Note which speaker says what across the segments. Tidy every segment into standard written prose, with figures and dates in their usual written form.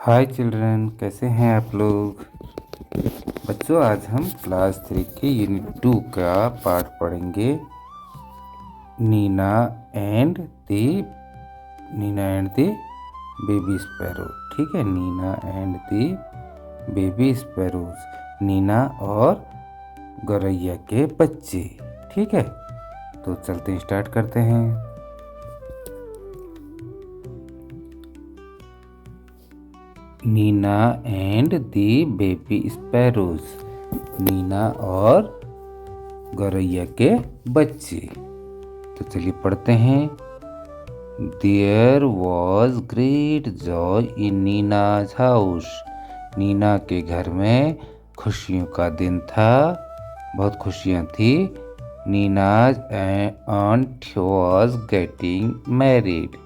Speaker 1: हाय children, कैसे हैं आप लोग। बच्चों, आज हम क्लास 3 के यूनिट 2 का पाठ पढ़ेंगे। Nina and the baby sparrow. ठीक है, Nina and the baby sparrows, Nina और गौरैया के बच्चे। ठीक है, तो चलते हैं, स्टार्ट करते हैं। Nina and the baby sparrows, Nina और गौरैया के बच्चे। तो चलिए पढ़ते हैं। There was great joy in Nina's house. Nina के घर में खुशियों का दिन था, बहुत खुशियाँ थी। Nina's aunt was getting married।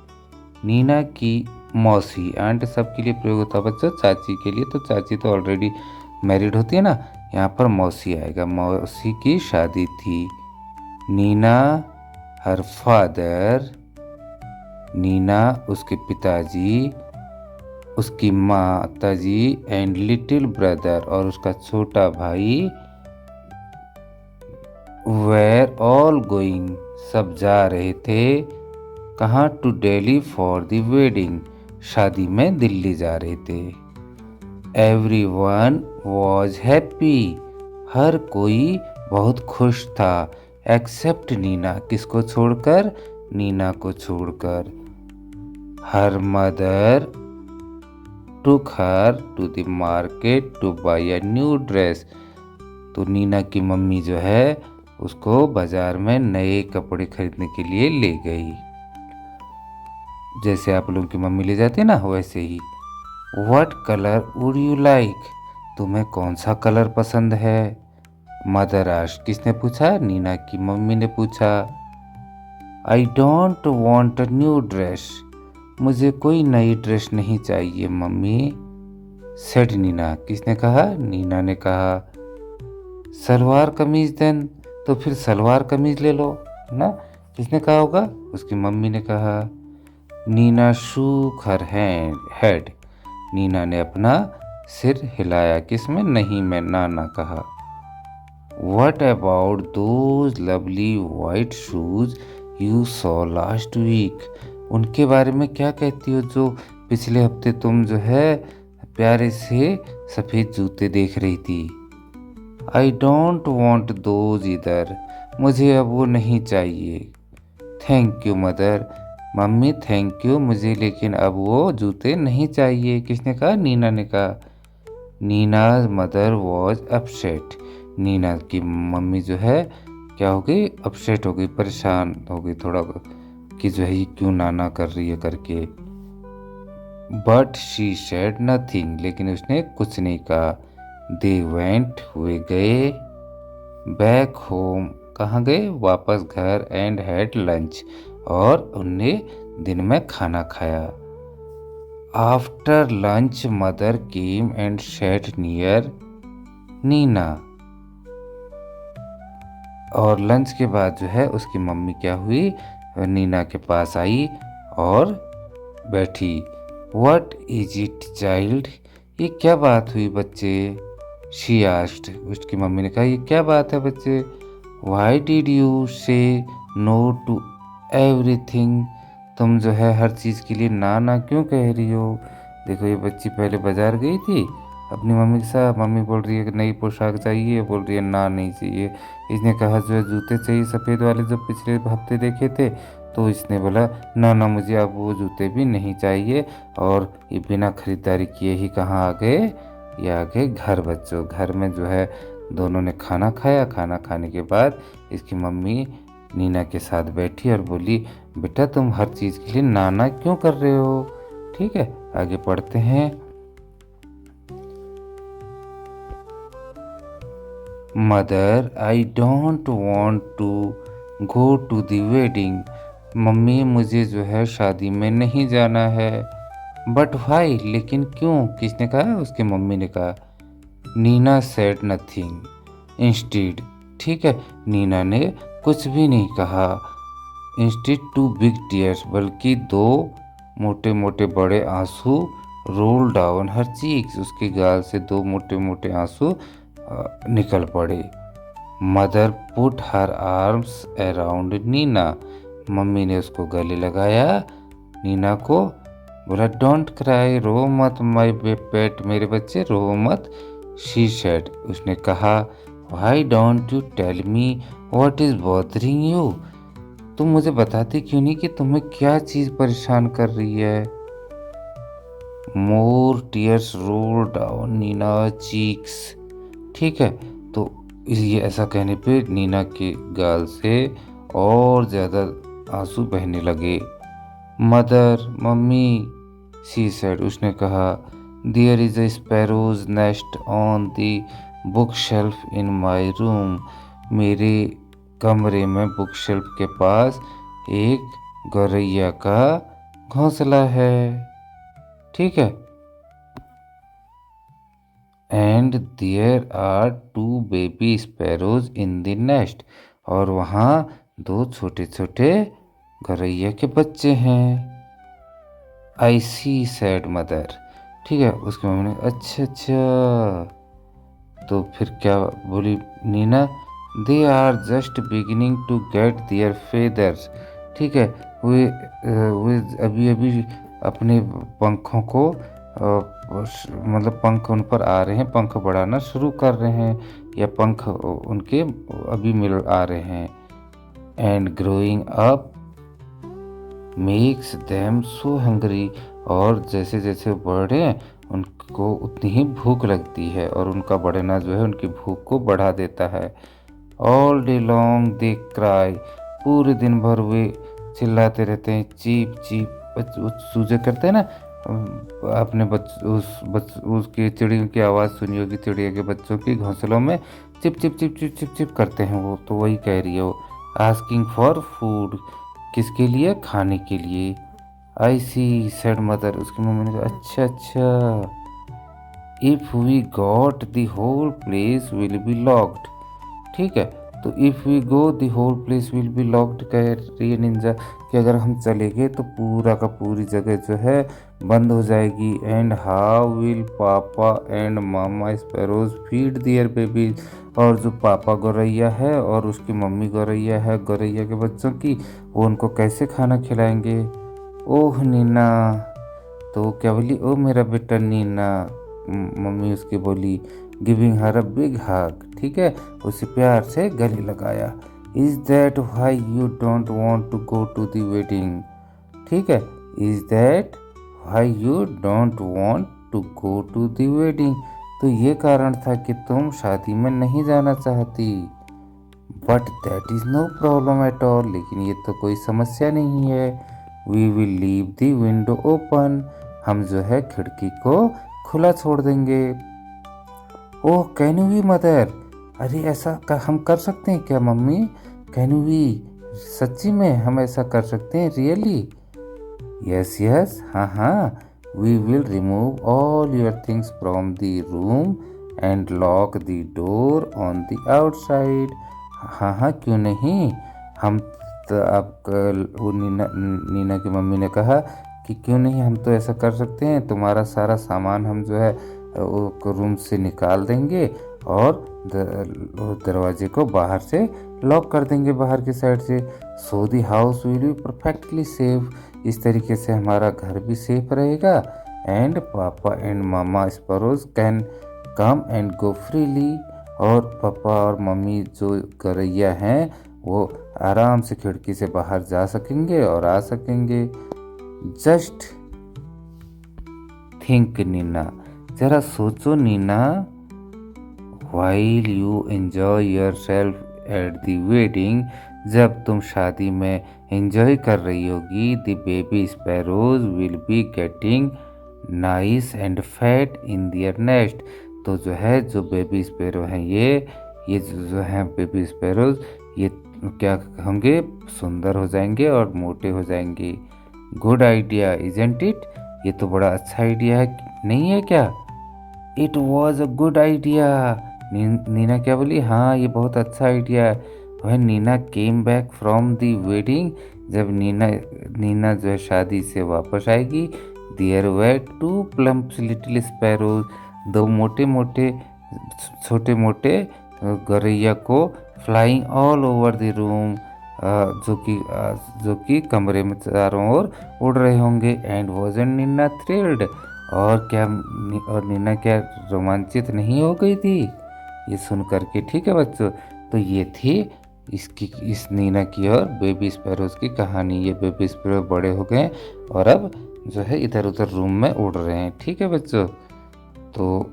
Speaker 1: Neena की मौसी, आंट सबके लिए प्रयोग होता है बच्चों, चाची के लिए तो चाची तो ऑलरेडी मैरिड होती है ना, यहाँ पर मौसी आएगा। मौसी की शादी थी। नीना हर फादर, नीना उसके पिताजी, उसकी माताजी एंड लिटिल ब्रदर और उसका छोटा भाई वेर ऑल गोइंग, सब जा रहे थे। कहाँ? To Delhi for the wedding, शादी में दिल्ली जा रहे थे। एवरीवन वॉज हैप्पी, हर कोई बहुत खुश था। एक्सेप्ट नीना, किसको छोड़कर? नीना को छोड़कर। Her mother took her to the market to buy a new dress. तो नीना की मम्मी जो है उसको बाजार में नए कपड़े खरीदने के लिए ले गई। जैसे आप लोगों की मम्मी ले जाती है ना, वैसे ही। What colour would you like, तुम्हें कौन सा कलर पसंद है? मदर आस्क्ड, किसने पूछा? नीना की मम्मी ने पूछा। आई don't want a new dress, मुझे कोई नई ड्रेस नहीं चाहिए मम्मी। सेड नीना, किसने कहा? नीना ने कहा। सलवार कमीज देन, तो फिर सलवार कमीज ले लो ना। किसने कहा होगा? उसकी मम्मी ने कहा। Nina shook her head, Nina ने अपना सिर हिलाया। किसमें? नहीं में, ना कहा। What about those lovely white shoes you saw last week? उनके बारे में क्या कहती हो जो पिछले हफ्ते तुम जो है प्यारे से सफ़ेद जूते देख रही थी? I don't want those either, मुझे अब वो नहीं चाहिए। Thank you mother, mummy thank you, मुझे लेकिन अब वो जूते नहीं चाहिए। किसने कहा? नीना ने कहा। Nina's mother was upset, Nina की मम्मी जो है क्या हो गई? अपसेट हो गई, परेशान हो गई थोड़ा कि जो है ये क्यों नाना कर रही है करके। बट शी सेड नथिंग, लेकिन उसने कुछ नहीं कहा। दे वेंट, हुए गए। बैक होम, कहाँ गए? वापस घर। एंड हैड लंच, और उनने दिन में खाना खाया। After lunch mother came and sat near Nina, और लंच के बाद जो है उसकी मम्मी क्या हुई? नीना के पास आई और बैठी। व्हाट इज इट चाइल्ड, ये क्या बात हुई बच्चे? शी आस्क्ड, उसकी मम्मी ने कहा ये क्या बात है बच्चे? व्हाई डिड यू से नो टू एवरीथिंग, तुम जो है हर चीज़ के लिए ना क्यों कह रही हो? देखो ये बच्ची पहले बाजार गई थी अपनी मम्मी के साथ, मम्मी बोल रही है कि नई पोशाक चाहिए, बोल रही है ना नहीं चाहिए। इसने कहा जो है जूते चाहिए सफ़ेद वाले जो पिछले हफ्ते देखे थे, तो इसने बोला ना मुझे अब वो जूते भी नहीं चाहिए। और ये बिना खरीदारी किए ही कहाँ आ गए? ये आ गए घर। बच्चों, घर में जो है दोनों ने खाना खाया। खाना खाने के बाद इसकी मम्मी नीना के साथ बैठी और बोली, बेटा तुम हर चीज़ के लिए ना क्यों कर रहे हो? ठीक है, आगे पढ़ते हैं। Mother, I don't want to go to the wedding, mummy मुझे जो है शादी में नहीं जाना है। बट वाई, लेकिन क्यों? किसने कहा? उसकी मम्मी ने कहा। नीना सेड नथिंग इंस्टीड, ठीक है, नीना ने कुछ भी नहीं कहा। इंस्टीड टू बिग टीयर्स, बल्कि दो मोटे मोटे बड़े आंसू रोल डाउन हर चीक्स, उसके गाल से दो मोटे मोटे आंसू निकल पड़े। Mother put her arms around Nina, mummy ने उसको गले लगाया नीना को, बोला डोंट क्राई, रो मत माय पेट, मेरे बच्चे रो मत। शी सेड, उसने कहा why don't you tell me what is bothering you, तुम मुझे बताती क्यों नहीं कि तुम्हें क्या चीज परेशान कर रही है। More tears roll down Nina cheeks, ठीक है। तो ये ऐसा कहने पे नीना के गाल से और ज्यादा आंसू बहने लगे। मदर, मम्मी, शी सेड, उसने कहा there is a sparrow's nest on the book shelf in my room, मेरे कमरे में बुक शेल्फ के पास एक गौरैया का घोंसला है, ठीक है। And there are two baby sparrows in the nest, और वहाँ दो छोटे छोटे गौरैया के बच्चे हैं। आई सी सैड मदर, ठीक है। उसकी मम्मी ने अच्छा अच्छा, तो फिर क्या बोली Nina, they are just beginning to get their feathers, ठीक है। वे अभी अभी अपने पंखों को मतलब पंख उन पर आ रहे हैं, पंख बढ़ाना शुरू कर रहे हैं, या पंख उनके अभी मिल आ रहे हैं। And growing up makes them so hungry, और जैसे जैसे बढ़े उनको उतनी ही भूख लगती है, और उनका बढ़ना जो है उनकी भूख को बढ़ा देता है। All day long they cry, पूरे दिन भर वे चिल्लाते रहते हैं, चीप चीप, सूजे करते हैं ना अपने उसकी चिड़ियों की आवाज़ सुनी होगी, चिड़िया के बच्चों की घोंसलों में chip chip chip chip chip chip करते हैं वो, तो वही कह रही है वो। आस्किंग फॉर फूड, किसके लिए, खाने के लिए। आई सी सेड मदर, उसकी मम्मी ने कहा अच्छा अच्छा, if we got the whole place will be locked, ठीक है। तो if we go the whole place will be locked कह रही है निंजा, कि अगर हम चले गए तो पूरा का पूरी जगह जो है बंद हो जाएगी। And how will papa and mama sparrows feed their babies, और जो पापा गौरैया है और उसकी मम्मी गौरैया है गौरैया के बच्चों की, वो उनको कैसे खाना खिलाएंगे। ओह नीना, तो क्या बोली, ओ मेरा बेटा नीना, मम्मी उसकी बोली, गिविंग हर अ बिग हग, ठीक है, उसे प्यार से गले लगाया। Is that why you don't want to go to the wedding, ठीक है, is that why you don't want to go to the wedding, तो ये कारण था कि तुम शादी में नहीं जाना चाहती। But that is no problem at all, लेकिन ये तो कोई समस्या नहीं है। We will leave the window open, हम जो है खिड़की को खुला छोड़ देंगे। ओह कैन वी मदर, अरे ऐसा हम कर सकते हैं क्या मम्मी, कैन वी, सच्ची में हम ऐसा कर सकते हैं, रियली। यस यस, हाँ हाँ, we will remove all your things from the room and lock the door on the outside, हाँ हाँ क्यों नहीं। हम तो अब वो नीना की मम्मी ने कहा कि क्यों नहीं, हम तो ऐसा कर सकते हैं, तुम्हारा सारा सामान हम जो है वो रूम से निकाल देंगे और दरवाजे को बाहर से लॉक कर देंगे बाहर की साइड से। So the house will be perfectly safe, इस तरीके से हमारा घर भी सेफ रहेगा। एंड पापा and mama sparrows can come and go freely, और पापा और मम्मी जो गौरैया हैं वो आराम से खिड़की से बाहर जा सकेंगे और आ सकेंगे। जस्ट थिंक नीना, जरा सोचो Nina, while you enjoy yourself at the wedding, जब तुम शादी में एंजॉय कर रही होगी, the baby sparrows will be getting nice and fat in their nest, तो जो है जो बेबी स्पैरो हैं ये जो हैं बेबी स्पैरोज, ये क्या होंगे, सुंदर हो जाएंगे और मोटे हो जाएंगे। गुड आइडिया इजंट इट, ये तो बड़ा अच्छा आइडिया है, नहीं है क्या। It was a good idea, Nina क्या बोली, हाँ ये बहुत अच्छा आइडिया है। वह Nina came back from the wedding, जब नीना जो है शादी से वापस आएगी, there were 2 plump little sparrows, 2 मोटे मोटे छोटे मोटे गौरैया को flying all over the room, जो कि कमरे में चारों ओर उड़ रहे होंगे। एंड वॉजंट नीना थ्रिल्ड, और नीना क्या रोमांचित नहीं हो गई थी ये सुन करके। ठीक है बच्चों, तो ये थी इस नीना की और बेबी स्पैरोज की कहानी। ये बेबी स्पैरो बड़े हो गए और अब जो है इधर उधर रूम में उड़ रहे हैं। ठीक है बच्चों, तो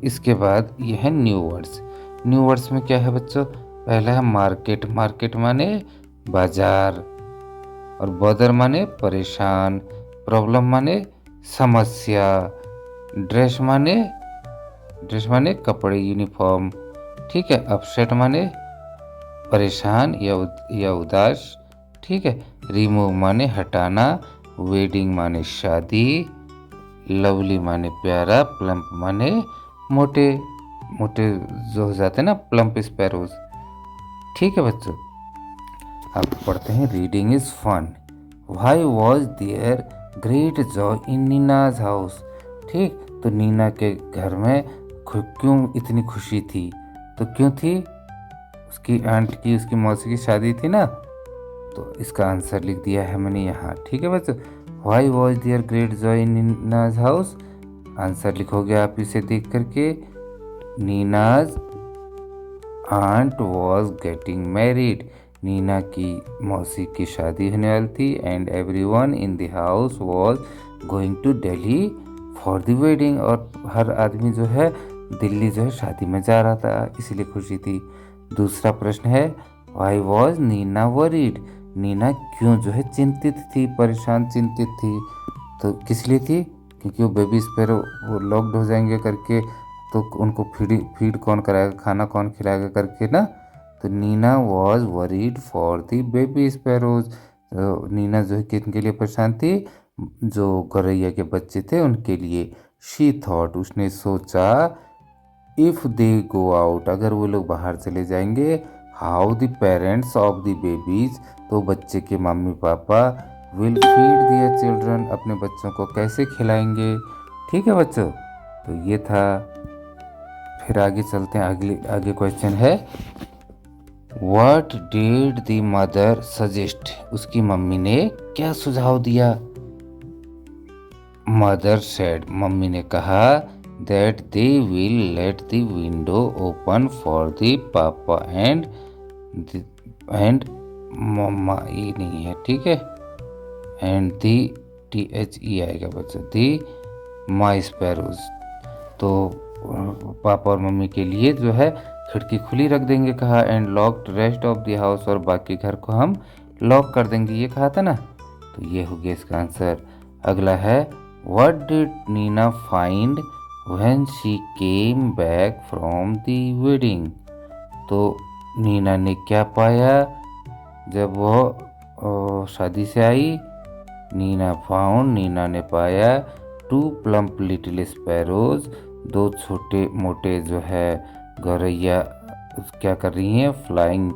Speaker 1: इसके बाद ये है न्यू वर्ड्स। न्यू वर्ड्स में क्या है बच्चों? पहला है मार्केट। मार्केट माने बाजार, और बदर माने परेशान, प्रॉब्लम माने समस्या, ड्रेस माने कपड़े यूनिफॉर्म। ठीक है, अपसेट माने परेशान या उदास। ठीक है, रिमूव माने हटाना, वेडिंग माने शादी, लवली माने प्यारा, प्लम्प माने मोटे मोटे जो हो जाते हैं ना, प्लम्प स्पैरोज। ठीक है बच्चों, अब पढ़ते हैं reading is fun. Why was there great joy in Nina's house. ठीक, तो नीना के घर में क्यों इतनी खुशी थी? तो क्यों थी? उसकी आंट की, उसकी मौसी की शादी थी ना, तो इसका आंसर लिख दिया है मैंने यहाँ। ठीक है बच्चों, why was there great joy in Nina's house, answer लिखोगे आप इसे देख करके। Nina's aunt was getting married, Nina की मौसी की शादी होने वाली थी। And everyone in the house was going to Delhi for the wedding, और हर आदमी जो है दिल्ली जो है शादी में जा रहा था, इसीलिए खुशी थी। दूसरा प्रश्न है why was Nina worried, Nina क्यों जो है चिंतित थी, परेशान चिंतित थी? तो किस लिए थी? क्योंकि वो बेबी स्पैरो वो लॉक्ड हो जाएंगे करके, तो उनको फीड कौन कराएगा, खाना कौन खिलाएगा करके ना। तो Nina was worried for the baby sparrows, Nina जो है किनके लिए परेशान थी? जो गौरैया के बच्चे थे उनके लिए। शी थॉट, उसने सोचा, इफ दे गो आउट, अगर वो लोग बाहर चले जाएंगे, how the parents of the babies, तो बच्चे के mummy papa will feed their children, अपने बच्चों को कैसे खिलाएंगे। ठीक है बच्चों, तो ये था। फिर आगे चलते हैं, आगे क्वेश्चन है what did the mother suggest, उसकी मम्मी ने क्या सुझाव दिया? मदर सेड, मम्मी ने कहा that they will let the window open for the पापा एंड मम्मा, ये नहीं है, ठीक है, एंड दी THE आएगा बच्चों, दी माई स्पैरोज। तो पापा और मम्मी के लिए जो है खिड़की खुली रख देंगे कहा, and locked rest of the house, और बाकी घर को हम लॉक कर देंगे, ये कहा था ना। तो ये हो गया इसका आंसर। अगला है what did Nina find when she came back from the wedding, तो नीना ने क्या पाया जब वो शादी से आई? नीना ने पाया 2 प्लम्प लिटिल स्पैरोज, 2 छोटे मोटे जो है गौरैया क्या कर रही हैं? फ्लाइंग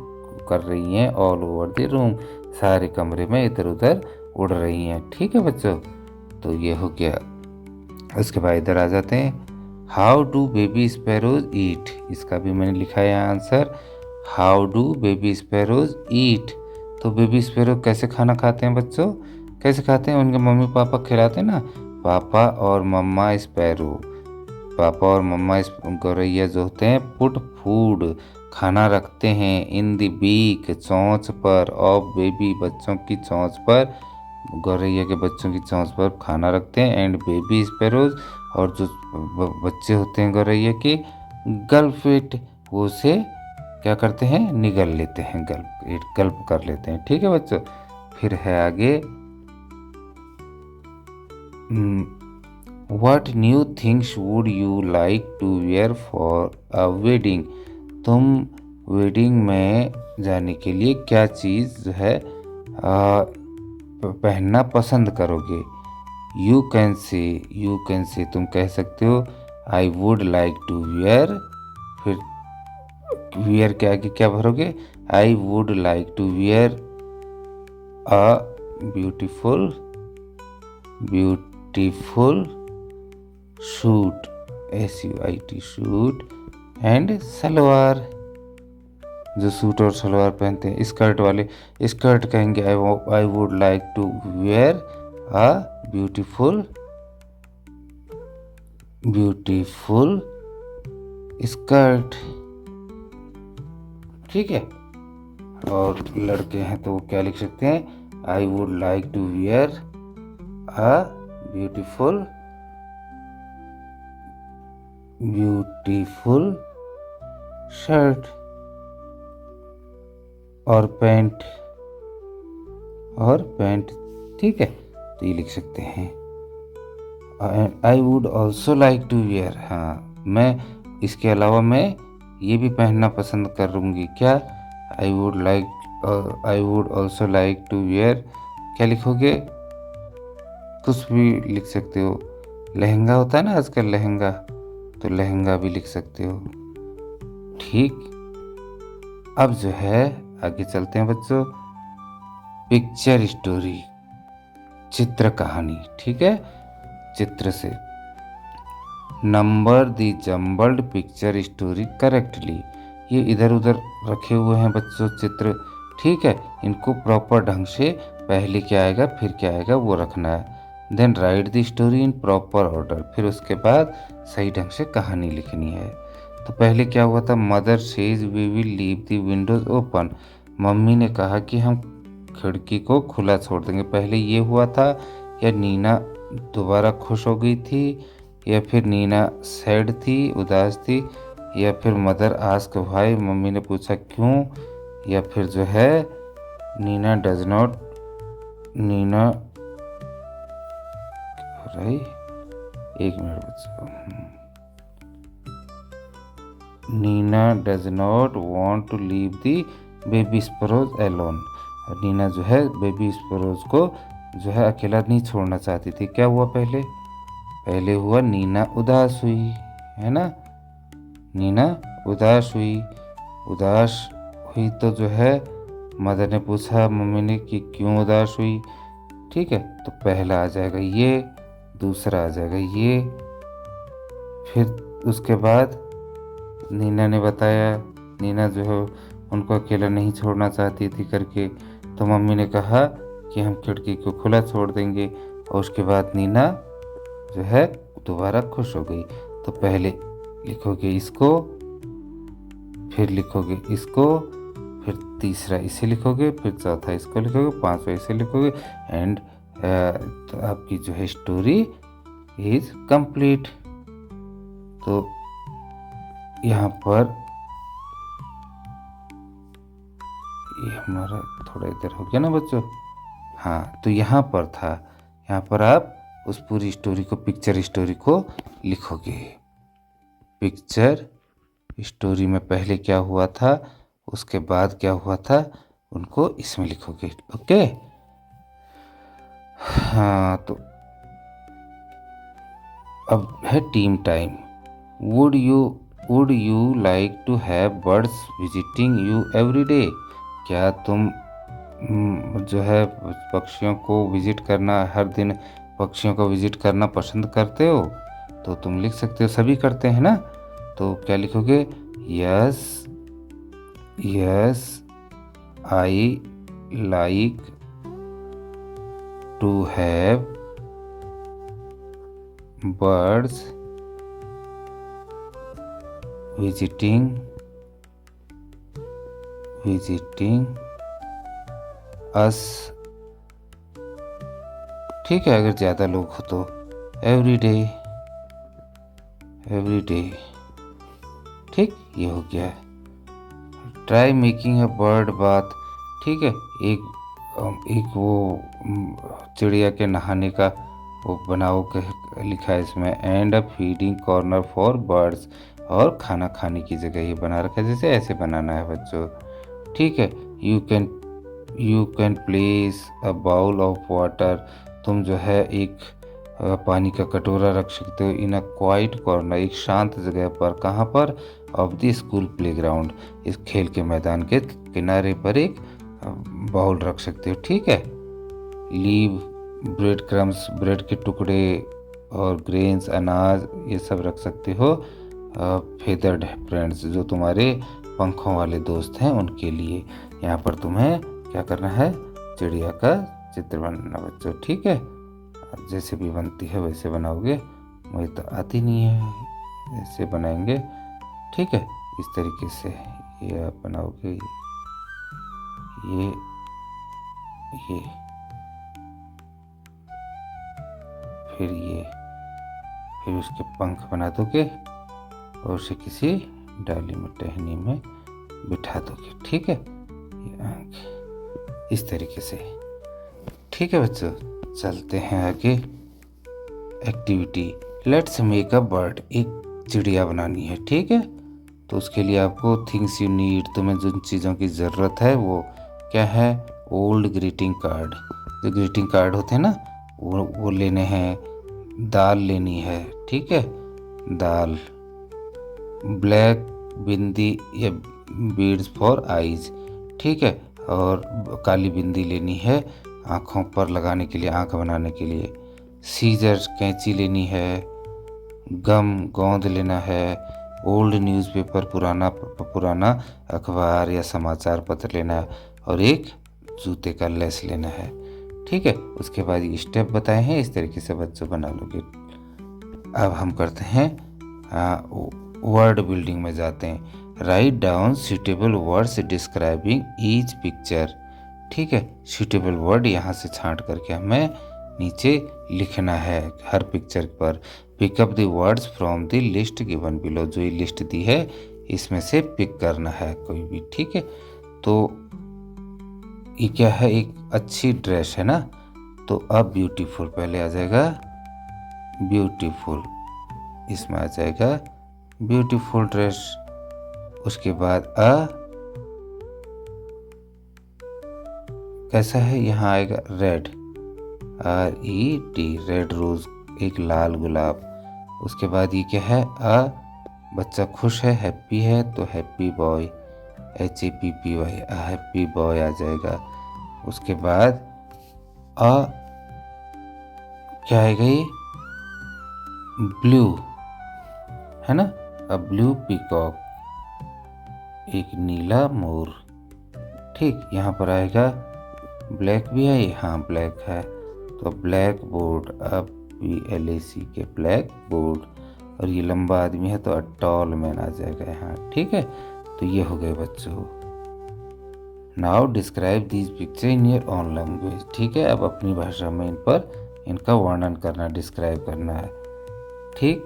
Speaker 1: कर रही हैं ऑल ओवर द रूम, सारे कमरे में इधर उधर उड़ रही हैं। ठीक है बच्चों, तो ये हो गया। उसके बाद इधर आ जाते हैं, how do baby sparrows eat, इसका भी मैंने लिखा है answer. How do baby sparrows eat, तो बेबी स्पैरो कैसे खाना खाते हैं बच्चों? कैसे खाते हैं? उनके मम्मी पापा खिलाते हैं ना, पापा और मम्मा स्पैरो, पापा और मम्मा गौरैया जो होते हैं पुट फूड, खाना रखते हैं, इन द बीक, चोंच पर, ऑफ बेबी, बच्चों की चोंच पर, गौरैया के बच्चों की चोंच पर खाना रखते हैं, एंड बेबी स्पैरोज, और जो बच्चे होते हैं गौरैया के गल्प इट, वो उसे क्या करते हैं? निगल लेते हैं, गल्प कर लेते हैं। ठीक है बच्चों, फिर है आगे what new things would you like to wear for a wedding, तुम वेडिंग में जाने के लिए क्या चीज़ जो है पहनना पसंद करोगे? यू कैन से तुम कह सकते हो I would like to wear, फिर वेयर के आगे क्या भरोगे? I would like to wear a beautiful beautiful suit, SUIT suit, and salwar, जो सूट और सलवार पहनते हैं। स्कर्ट वाले स्कर्ट कहेंगे I would like to wear a beautiful skirt. ठीक है। और लड़के हैं तो वो क्या लिख सकते हैं, I would like to wear a beautiful shirt. और पैंट ठीक है, तो ये लिख सकते हैं। I would also like to wear, हाँ मैं इसके अलावा मैं ये भी पहनना पसंद करूँगी, क्या, I would also like to wear, क्या लिखोगे, कुछ भी लिख सकते हो। लहंगा होता है ना आजकल, लहंगा, तो लहंगा भी लिख सकते हो। ठीक, अब जो है आगे चलते हैं बच्चों। पिक्चर स्टोरी, चित्र कहानी। ठीक है, चित्र से number the jumbled picture story correctly. ये इधर उधर रखे हुए हैं बच्चों चित्र। ठीक है, इनको प्रॉपर ढंग से पहले क्या आएगा फिर क्या आएगा वो रखना है। Then write the story in proper order, फिर उसके बाद सही ढंग से कहानी लिखनी है। तो पहले क्या हुआ था, mother says we will leave the windows open. Mummy ने कहा कि हम खिड़की को खुला छोड़ देंगे। पहले ये हुआ था, या नीना दोबारा खुश हो गई थी, या फिर नीना सैड थी, उदास थी, या फिर मदर आस्क व्हाई, मम्मी ने पूछा क्यों, या फिर जो है नीना डज नॉट एक मिनट बच्चों, Nina does not want to leave the baby sparrows alone. Nina जो है बेबी स्पैरोज को जो है अकेला नहीं छोड़ना चाहती थी। क्या हुआ, पहले हुआ नीना उदास हुई, है ना, नीना उदास हुई तो जो है मदर ने पूछा मम्मी ने कि क्यों उदास हुई। ठीक है, तो पहला आ जाएगा ये, दूसरा आ जाएगा ये, फिर उसके बाद नीना ने बताया, नीना जो है उनको अकेला नहीं छोड़ना चाहती थी करके, तो मम्मी ने कहा कि हम खिड़की को खुला छोड़ देंगे। और उसके बाद नीना जो है दोबारा खुश हो गई। तो पहले लिखोगे इसको, फिर लिखोगे इसको, फिर तीसरा इसे लिखोगे, फिर चौथा इसको लिखोगे, पांचवा इसे लिखोगे, एंड तो आपकी जो है स्टोरी इज कंप्लीट। तो यहाँ पर ये हमारा थोड़ा इधर हो गया ना बच्चों, हाँ तो यहाँ पर था, यहाँ पर आप उस पूरी स्टोरी को, पिक्चर स्टोरी को लिखोगे। पिक्चर स्टोरी में पहले क्या हुआ था, उसके बाद क्या हुआ था, उनको इसमें लिखोगे। ओके, हाँ तो अब है team time. Would you like to have birds visiting you every day. क्या तुम जो है पक्षियों को विजिट करना, हर दिन पक्षियों को विजिट करना पसंद करते हो। तो तुम लिख सकते हो, सभी करते हैं ना, तो क्या लिखोगे, yes I like to have birds visiting us. ठीक है, अगर ज़्यादा लोग हो तो एवरी डे। ठीक, ये हो गया। Try making a bird bath. ठीक है, एक वो चिड़िया के नहाने का वो बनाओ के लिखा है इसमें। And a feeding corner for birds, और खाना खाने की जगह ये बना रखा है, जैसे ऐसे बनाना है बच्चों। ठीक है, you can place a bowl of water. तुम जो है एक पानी का कटोरा रख सकते हो। इन अ क्वाइट कॉर्नर, एक शांत जगह पर, कहाँ पर, ऑफ द स्कूल प्लेग्राउंड, इस खेल के मैदान के किनारे पर एक बाउल रख सकते हो। ठीक है, लीव ब्रेड क्रम्स, ब्रेड के टुकड़े और ग्रेन्स, अनाज, ये सब रख सकते हो। फेदर्ड फ्रेंड्स, जो तुम्हारे पंखों वाले दोस्त हैं उनके लिए। यहाँ पर तुम्हें क्या करना है, चिड़िया का चित्र बनाना बच्चों, ठीक है। जैसे भी बनती है वैसे बनाओगे, मुझे तो आती नहीं है, ऐसे बनाएंगे, ठीक है। इस तरीके से ये आप बनाओगे, ये फिर उसके पंख बना दोगे और उसे किसी डाली में, टहनी में बिठा दोगे, ठीक है। ये आंख इस तरीके से, ठीक है बच्चों। चलते हैं आगे। Activity, let's make a bird, एक चिड़िया बनानी है, ठीक है। तो उसके लिए आपको थिंग्स यू नीड, तुम्हें जिन चीज़ों की ज़रूरत है वो क्या है, ओल्ड ग्रीटिंग कार्ड, जो ग्रीटिंग कार्ड होते हैं ना वो लेने हैं। दाल लेनी है, ठीक है, दाल। ब्लैक बिंदी या बीड्स फॉर आईज, ठीक है, और काली बिंदी लेनी है आँखों पर लगाने के लिए, आँख बनाने के लिए। सीजर, कैंची लेनी है। गम, गोंद लेना है। ओल्ड न्यूज़पेपर, पुराना अखबार या समाचार पत्र लेना है। और एक जूते का लेस लेना है, ठीक है। उसके बाद ये स्टेप बताए हैं, इस तरीके से बच्चों बना लोगे। अब हम करते हैं वर्ड बिल्डिंग में जाते हैं। Write down suitable words describing each picture, ठीक है। सूटेबल वर्ड यहाँ से छांट करके हमें नीचे लिखना है हर पिक्चर पर। Pick up the words from the list given below, जो ये लिस्ट दी है इसमें से पिक करना है कोई भी, ठीक है। तो ये क्या है, एक अच्छी ड्रेस है ना, तो अब ब्यूटीफुल पहले आ जाएगा, ब्यूटीफुल, इसमें आ जाएगा ब्यूटीफुल ड्रेस। उसके बाद कैसा है, यहाँ आएगा रेड, RED, रेड रोज, एक लाल गुलाब। उसके बाद ये क्या है, बच्चा खुश है, हैप्पी है, तो happy boy, HAPPY, happy boy आ जाएगा। उसके बाद क्या आएगा, ये ब्लू है ना, ब्लू पीकॉक, एक नीला मोर, ठीक। यहाँ पर आएगा ब्लैक भी है, हाँ ब्लैक है, तो ब्लैक बोर्ड, BLAC के ब्लैक बोर्ड। और ये लंबा आदमी है तो टॉल मैन आ जाएगा यहाँ, ठीक है। तो ये हो गए बच्चों। Now describe these picture in your own language, ठीक है। अब अपनी भाषा में इनका वर्णन करना, डिस्क्राइब करना है, ठीक।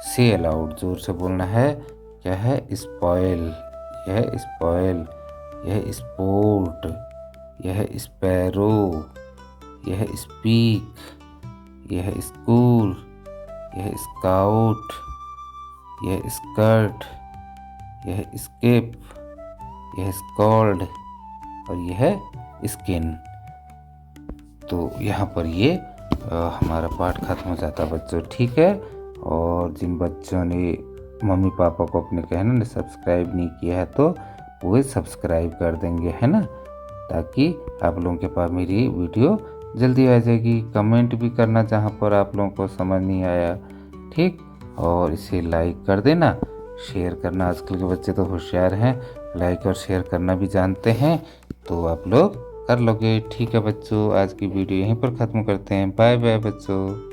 Speaker 1: से अलाउड, जोर से बोलना है। क्या है, स्पॉयल, यह स्पॉयल, यह स्पोर्ट, यह स्पैरो, यह स्पीक, यह स्कूल, यह स्काउट, यह स्कर्ट, यह स्केप, यह स्कॉल्ड और यह स्किन। तो यहाँ पर ये हमारा पाठ खत्म हो जाता बच्चों, ठीक है। और जिन बच्चों ने मम्मी पापा को अपने कहना ने सब्सक्राइब नहीं किया है तो वो सब्सक्राइब कर देंगे, है ना, ताकि आप लोगों के पास मेरी वीडियो जल्दी आ जाएगी। कमेंट भी करना जहाँ पर आप लोगों को समझ नहीं आया, ठीक। और इसे लाइक कर देना, शेयर करना, आजकल के बच्चे तो होशियार हैं, लाइक और शेयर करना भी जानते हैं, तो आप लोग कर लोगे, ठीक है बच्चों। आज की वीडियो यहीं पर ख़त्म करते हैं। बाय बाय बच्चों।